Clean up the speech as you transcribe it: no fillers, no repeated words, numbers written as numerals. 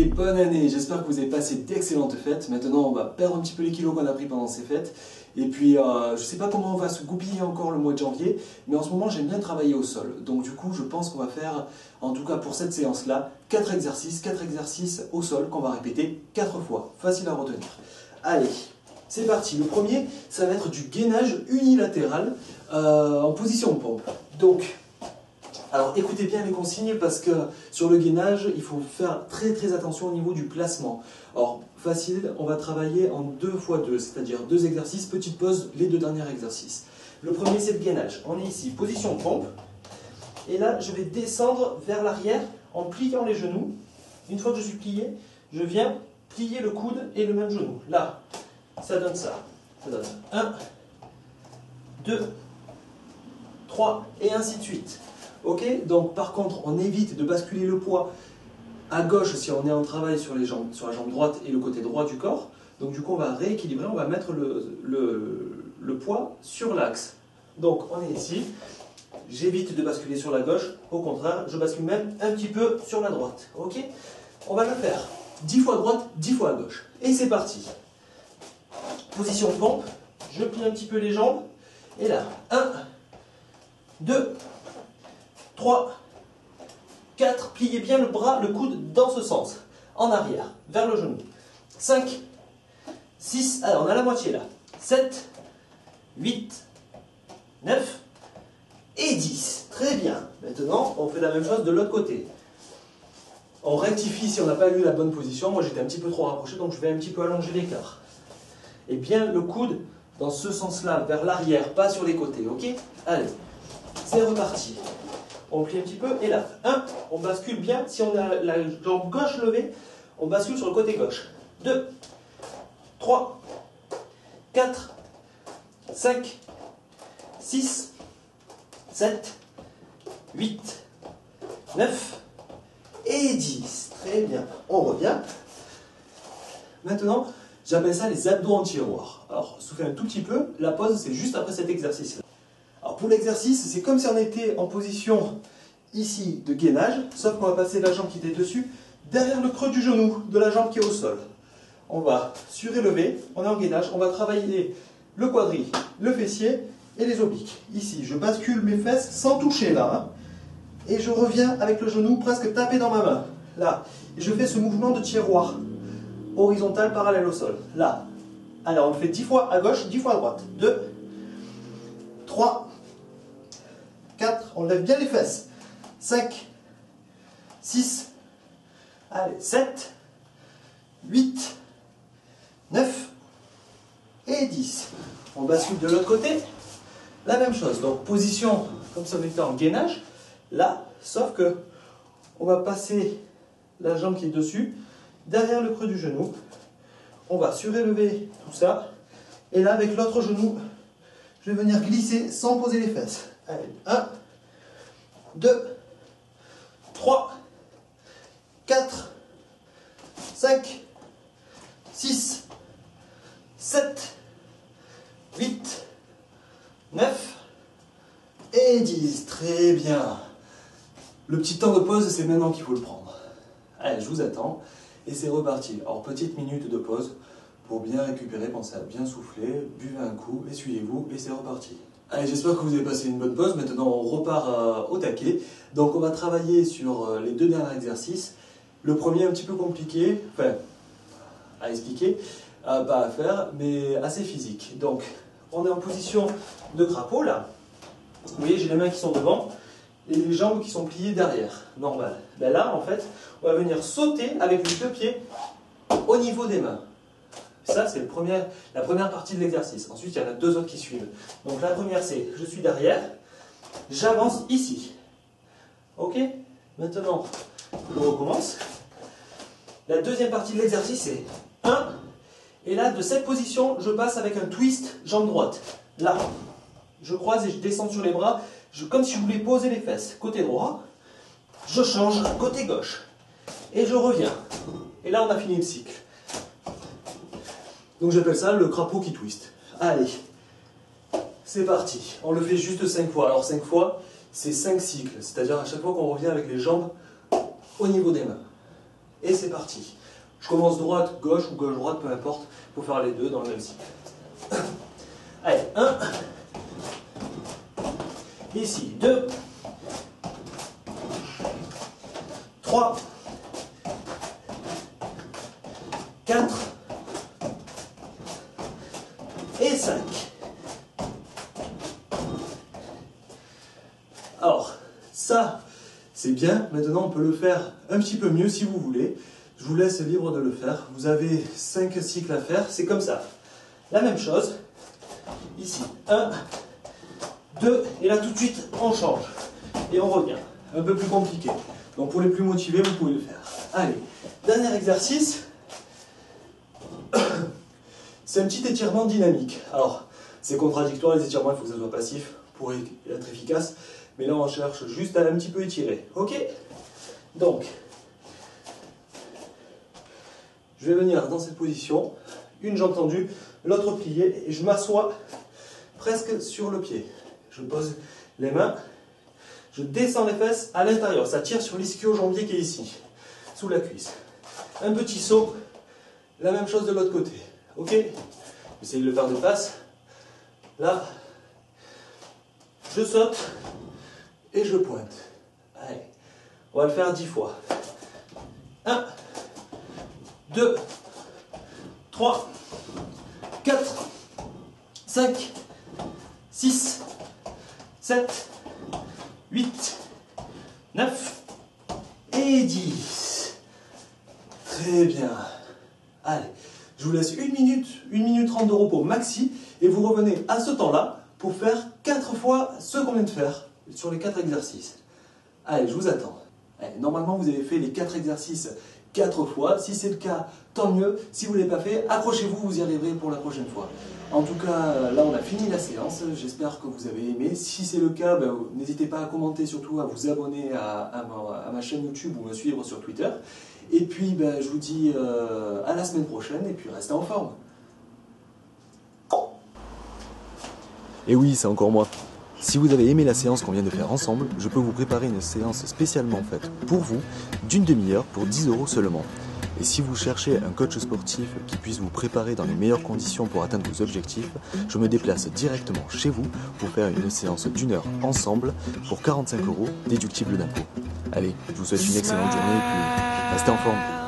et bonne année. J'espère que vous avez passé d'excellentes fêtes. Maintenant, on va perdre un petit peu les kilos qu'on a pris pendant ces fêtes. Et puis, je ne sais pas comment on va se goupiller encore le mois de janvier, mais en ce moment, j'aime bien travailler au sol. Donc du coup, je pense qu'on va faire, en tout cas pour cette séance-là, 4 exercices au sol qu'on va répéter 4 fois. Facile à retenir. Allez, c'est parti. Le premier, ça va être du gainage unilatéral en position de pompe. Donc, alors écoutez bien les consignes parce que sur le gainage, il faut faire très attention au niveau du placement. Alors facile, on va travailler en 2 x 2, c'est-à-dire 2 exercices, petite pause, les 2 derniers exercices. Le premier c'est le gainage. On est ici, position de pompe. Et là, je vais descendre vers l'arrière en pliant les genoux. Une fois que je suis plié, je viens plier le coude et le même genou. Là, ça donne ça. Ça donne 1, 2, 3 et ainsi de suite. Ok, donc par contre, on évite de basculer le poids à gauche si on est en travail sur la jambe droite et le côté droit du corps. Donc du coup, on va rééquilibrer, on va mettre le poids sur l'axe. Donc on est ici, j'évite de basculer sur la gauche, au contraire, je bascule même un petit peu sur la droite. Ok, on va le faire 10 fois à droite, 10 fois à gauche. Et c'est parti. Position de pompe, je plie un petit peu les jambes. Et là, 1, 2, 3, 4, pliez bien le bras, le coude dans ce sens, en arrière, vers le genou. 5, 6, alors on a la moitié là. 7, 8, 9 et 10. Très bien. Maintenant, on fait la même chose de l'autre côté. On rectifie si on n'a pas eu la bonne position. Moi, j'étais un petit peu trop rapproché, donc je vais un petit peu allonger l'écart. Et bien le coude dans ce sens-là, vers l'arrière, pas sur les côtés, ok? Allez, c'est reparti. On plie un petit peu, et là, 1, on bascule bien, si on a la jambe gauche levée, on bascule sur le côté gauche. 2, 3, 4, 5, 6, 7, 8, 9 et 10. Très bien, on revient. Maintenant, j'appelle ça les abdos en tiroir. Alors, soufflez un tout petit peu, la pause c'est juste après cet exercice-là. Alors pour l'exercice, c'est comme si on était en position ici de gainage, sauf qu'on va passer la jambe qui était dessus derrière le creux du genou de la jambe qui est au sol. On va surélever, on est en gainage, on va travailler le quadri, le fessier et les obliques. Ici, je bascule mes fesses sans toucher là, hein, et je reviens avec le genou presque tapé dans ma main. Là, et je fais ce mouvement de tiroir, horizontal parallèle au sol. Là, alors on le fait 10 fois à gauche, 10 fois à droite. 2, 3, 4, on lève bien les fesses. 5, 6, allez, 7, 8, 9 et 10. On bascule de l'autre côté, la même chose. Donc position comme si on était en gainage, là, sauf que on va passer la jambe qui est dessus, derrière le creux du genou. On va surélever tout ça, et là avec l'autre genou, je vais venir glisser sans poser les fesses. Allez, 1, 2, 3, 4, 5, 6, 7, 8, 9 et 10. Très bien. Le petit temps de pause, c'est maintenant qu'il faut le prendre. Allez, je vous attends. Et c'est reparti. Alors, petite minute de pause pour bien récupérer, pensez à bien souffler, buvez un coup, essuyez-vous et c'est reparti. Allez, j'espère que vous avez passé une bonne pause. Maintenant, on repart au taquet. Donc, on va travailler sur les 2 derniers exercices. Le premier, un petit peu compliqué, enfin, à expliquer, pas à faire, mais assez physique. Donc, on est en position de crapaud, là. Vous voyez, j'ai les mains qui sont devant et les jambes qui sont pliées derrière, normal. Ben là, en fait, on va venir sauter avec les 2 pieds au niveau des mains. Ça, c'est la première partie de l'exercice. Ensuite, il y en a 2 autres qui suivent. Donc la première, c'est je suis derrière, j'avance ici. Ok? Maintenant, on recommence. La deuxième partie de l'exercice, c'est 1. Et là, de cette position, je passe avec un twist jambe droite. Là, je croise et je descends sur les bras, comme si je voulais poser les fesses. Côté droit, je change côté gauche. Et je reviens. Et là, on a fini le cycle. Donc j'appelle ça le crapaud qui twist. Allez, c'est parti. On le fait juste 5 fois. Alors 5 fois, c'est 5 cycles. C'est-à-dire à chaque fois qu'on revient avec les jambes au niveau des mains. et c'est parti. Je commence droite, gauche ou gauche-droite, peu importe, pour faire les deux dans le même cycle. Allez, 1, ici, 2, 3, 4 et 5. Alors, ça, c'est bien. Maintenant, on peut le faire un petit peu mieux si vous voulez. Je vous laisse libre de le faire. Vous avez 5 cycles à faire. C'est comme ça. La même chose. Ici, 1, 2, et là tout de suite, on change. Et on revient. Un peu plus compliqué. Donc pour les plus motivés, vous pouvez le faire. Allez, dernier exercice. C'est un petit étirement dynamique. Alors, c'est contradictoire, les étirements, il faut que ça soit passif pour être efficace. Mais là, on cherche juste à un petit peu étirer. Ok? Donc, je vais venir dans cette position, une jambe tendue, l'autre pliée, et je m'assois presque sur le pied. Je pose les mains, je descends les fesses à l'intérieur. Ça tire sur l'ischio-jambier qui est ici, sous la cuisse. Un petit saut, la même chose de l'autre côté. Ok? Essayez de le faire de face. Là, je saute et je pointe. Allez, on va le faire 10 fois. 1, 2, 3, 4, 5, 6, 7, 8, 9 et 10. Très bien. Allez, je vous laisse 1 minute 30 de repos maxi et vous revenez à ce temps-là pour faire 4 fois ce qu'on vient de faire sur les 4 exercices. Allez, je vous attends. Allez, normalement, vous avez fait les 4 exercices 4 fois. Si c'est le cas, tant mieux. Si vous ne l'avez pas fait, accrochez-vous, vous y arriverez pour la prochaine fois. En tout cas, là, on a fini la séance. J'espère que vous avez aimé. Si c'est le cas, n'hésitez pas à commenter, surtout à vous abonner à ma chaîne YouTube ou me suivre sur Twitter. Et puis, je vous dis à la semaine prochaine et puis restez en forme. Et oui, c'est encore moi. Si vous avez aimé la séance qu'on vient de faire ensemble, je peux vous préparer une séance spécialement faite pour vous, d'une demi-heure pour 10 € seulement. Et si vous cherchez un coach sportif qui puisse vous préparer dans les meilleures conditions pour atteindre vos objectifs, je me déplace directement chez vous pour faire une séance d'1 heure ensemble pour 45 € déductible d'impôt. Allez, je vous souhaite une excellente journée et puis restez en forme.